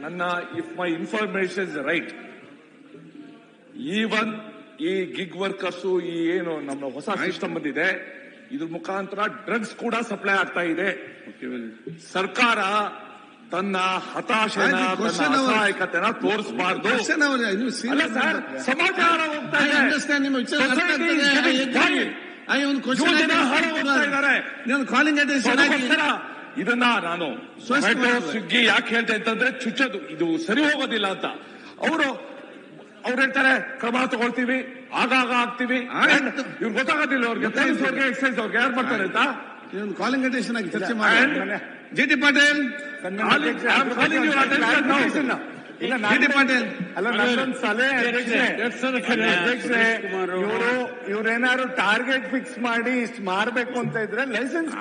ನನ್ನ if my information is right, even ಈ gig workers ಈ ಏನು ನಮ್ಮ ಹೊಸ ಸಿಸ್ಟಮ್ ಬಂದಿದೆ, ಇದ್ರ ಮುಖಾಂತರ ಡ್ರಗ್ಸ್ ಕೂಡ ಸಪ್ಲೈ ಆಗ್ತಾ ಇದೆ. ಸರ್ಕಾರ ತನ್ನ ಹತಾಶೆನ ಅಸಹಾಯಕತೆನ ತೋರಿಸಬಾರ್ದು. ಅಲ್ಲ ಸರ್, ಸಮಾಚಾರ ಹೋಗ್ತಾ ಇದೆ. ಇದನ್ನ ನಾನು ಸ್ವಿಗ್ಗಿ ಯಾಕೆ ಹೇಳ್ತೆ ಅಂತಂದ್ರೆ ಚುಚ್ಚೋದು ಇದು ಸರಿ ಹೋಗೋದಿಲ್ಲ ಅಂತ. ಅವ್ರು ಹೇಳ್ತಾರೆ ಕ್ರಮ ತಗೊಳ್ತೀವಿ, ಆಗಾಗ ಆಗ್ತೀವಿ. ಇವ್ರು ಗೊತ್ತಾಗೋದಿಲ್ಲ ಅವ್ರಿಗೆ, ಪೊಲೀಸ್ ಅವ್ರಿಗೆ, ಎಕ್ಸೈಸ್ ಅವ್ರಿಗೆ ಯಾರು ಮಾಡ್ತಾರೆ ಅಂತ. ಕಾಲಿಂಗ್ ಅಟೆನ್ಷನ್ ಆಗಿ ಚರ್ಚೆ ಮಾಡಿ. ಜಿ.ಟಿ. ಪಾಟೀಲ್ ಇವ್ರೇನಾದ್ರು ಟಾರ್ಗೆಟ್ ಫಿಕ್ಸ್ ಮಾಡಿ ಇಷ್ಟು ಮಾರ್ಬೇಕು ಅಂತ ಇದ್ರೆ ಲೈಸೆನ್ಸ್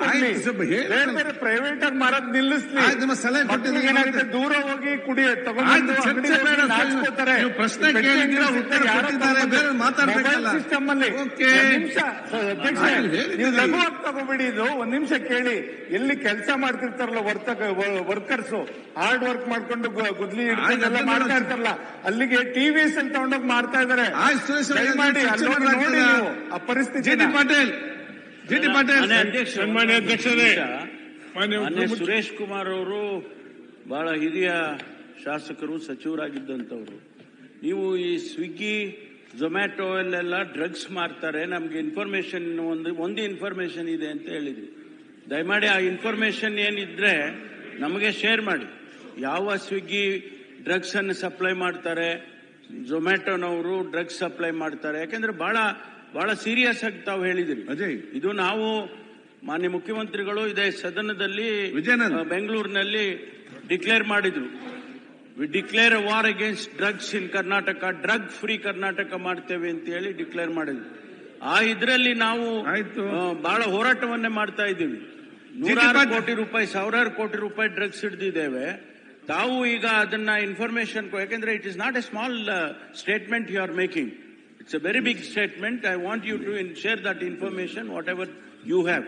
ಬೇರೆ ಪ್ರೈವೇಟ್ ಆಗಿ ಮಾರೋದ್ ನಿಲ್ಲಿಸ್ಲಿ. ಏನಾಗುತ್ತೆ, ದೂರ ಹೋಗಿ ಕುಡಿ ತಗೊಂಡು ಪ್ರಶ್ನೆ ಸಿಸ್ಟಮ್ ಅಲ್ಲಿ ನೀವು ಲಘುವಾಗಿ ತಗೋಬಿಡಿ. ಇದು ಒಂದ್ ನಿಮಿಷ ಕೇಳಿ. ಎಲ್ಲಿ ಕೆಲಸ ಮಾಡ್ತಿರ್ತಾರಲ್ಲ ವರ್ಕರ್ಸ್, ಹಾರ್ಡ್ ವರ್ಕ್ ಮಾಡ್ಕೊಂಡು ಗುದ್ಲಿ ಎಲ್ಲ ಮಾಡ್ತಾ ಇರ್ತಾರಲ್ಲ, ಅಲ್ಲಿಗೆ ಟಿವಿಎಸ್ ಅಲ್ಲಿ ತಗೊಂಡೋಗಿ ಮಾಡ್ತಾ ಇದಾರೆ. ಮಾಡಿ ನೋಡಿ ಆ ಪರಿಸ್ಥಿತಿ. ಜಿ.ಟಿ. ಪಾಟೀಲ್ ಸನ್ಮಾನ್ಯ ಅಧ್ಯಕ್ಷರೇ, ಮಾನ್ಯ ಸುರೇಶ್ ಕುಮಾರ್ ಅವರು ಬಹಳ ಹಿರಿಯ ಶಾಸಕರು, ಸಚಿವರಾಗಿದ್ದಂಥವ್ರು. ನೀವು ಈ ಸ್ವಿಗ್ಗಿ ಝೊಮ್ಯಾಟೊ ಅಲ್ಲೆಲ್ಲ ಡ್ರಗ್ಸ್ ಮಾರ್ತಾರೆ, ನಮ್ಗೆ ಇನ್ಫಾರ್ಮೇಶನ್ ಒಂದು ಇನ್ಫಾರ್ಮೇಶನ್ ಇದೆ ಅಂತ ಹೇಳಿದ್ರಿ. ದಯಮಾಡಿ ಆ ಇನ್ಫಾರ್ಮೇಶನ್ ಏನಿದ್ರೆ ನಮಗೆ ಶೇರ್ ಮಾಡಿ. ಯಾವ ಸ್ವಿಗ್ಗಿ ಡ್ರಗ್ಸ್ ಅನ್ನು ಸಪ್ಲೈ ಮಾಡ್ತಾರೆ, ಝೊಮ್ಯಾಟೊನವರು ಡ್ರಗ್ಸ್ ಸಪ್ಲೈ ಮಾಡ್ತಾರೆ. ಯಾಕಂದ್ರೆ ಬಹಳ ಸೀರಿಯಸ್ ಆಗಿ ತಾವು ಹೇಳಿದಿರಿ. ಅಜಯ್, ಇದು ನಾವು ಮಾನ್ಯ ಮುಖ್ಯಮಂತ್ರಿಗಳು ಇದೇ ಸದನದಲ್ಲಿ ಬೆಂಗಳೂರಿನಲ್ಲಿ ಡಿಕ್ಲೇರ್ ಮಾಡಿದ್ರು. We declare a war against drugs in Karnataka, drug free Karnataka ಮಾಡ್ತೇವೆ ಅಂತ ಹೇಳಿ ಡಿಕ್ಲೇರ್ ಮಾಡಿದ್ವಿ. ಆ ಇದರಲ್ಲಿ ನಾವು ಬಹಳ ಹೋರಾಟವನ್ನೇ ಮಾಡ್ತಾ ಇದ್ದೀವಿ. ನೂರಾರು ಕೋಟಿ ರೂಪಾಯಿ, ಸಾವಿರಾರು ಕೋಟಿ ರೂಪಾಯಿ ಡ್ರಗ್ಸ್ ಹಿಡಿದಿದ್ದೇವೆ. ತಾವು ಈಗ ಅದನ್ನ ಇನ್ಫಾರ್ಮೇಶನ್, ಯಾಕೆಂದ್ರೆ it is not a small statement you are making, it's a very big statement. I want you to share that information whatever you have.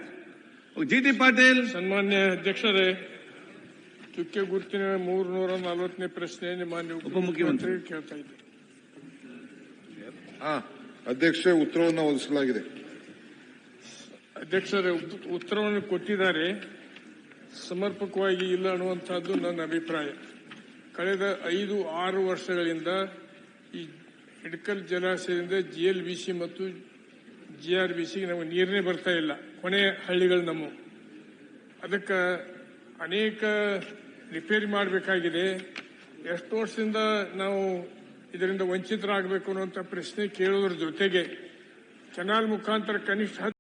G T. Patil. ಸನ್ಮಾನ್ಯ ಅಧ್ಯಕ್ಷರೇ, ಚುಕ್ಕೆ ಗುರುತಿನ 340ನೇ ಪ್ರಶ್ನೆ ಮಾನ್ಯ ಉಪಮುಖ್ಯಮಂತ್ರಿ ಕೇಳ್ತಾ ಇದ್ದೆ. ಅಧ್ಯಕ್ಷ, ಉತ್ತರವನ್ನು ಒದಗಿಸಲಾಗಿದೆ. ಅಧ್ಯಕ್ಷರೇ, ಉತ್ತರವನ್ನು ಕೊಟ್ಟಿದ್ದಾರೆ, ಸಮರ್ಪಕವಾಗಿ ಇಲ್ಲ ಅನ್ನುವಂಥದ್ದು ನನ್ನ ಅಭಿಪ್ರಾಯ. ಕಳೆದ 5-6 ವರ್ಷಗಳಿಂದ ಈ ಹಿಡಕಲ್ ಜಲಾಶಯದಿಂದ GLBC ಮತ್ತು GRBC ನಮಗೆ ನೀರೇ ಬರ್ತಾ ಇಲ್ಲ. ಕೊನೆಯ ಹಳ್ಳಿಗಳು ನಮ್ಮ. ಅದಕ್ಕೆ ಅನೇಕ ರಿಪೇರಿ ಮಾಡಬೇಕಾಗಿದೆ. ಎಷ್ಟು ವರ್ಷದಿಂದ ನಾವು ಇದರಿಂದ ವಂಚಿತರಾಗಬೇಕು ಅನ್ನುವಂಥ ಪ್ರಶ್ನೆ ಕೇಳೋದ್ರ ಜೊತೆಗೆ ಕೆನಾಲ್ ಮುಖಾಂತರ ಕನಿಷ್ಠ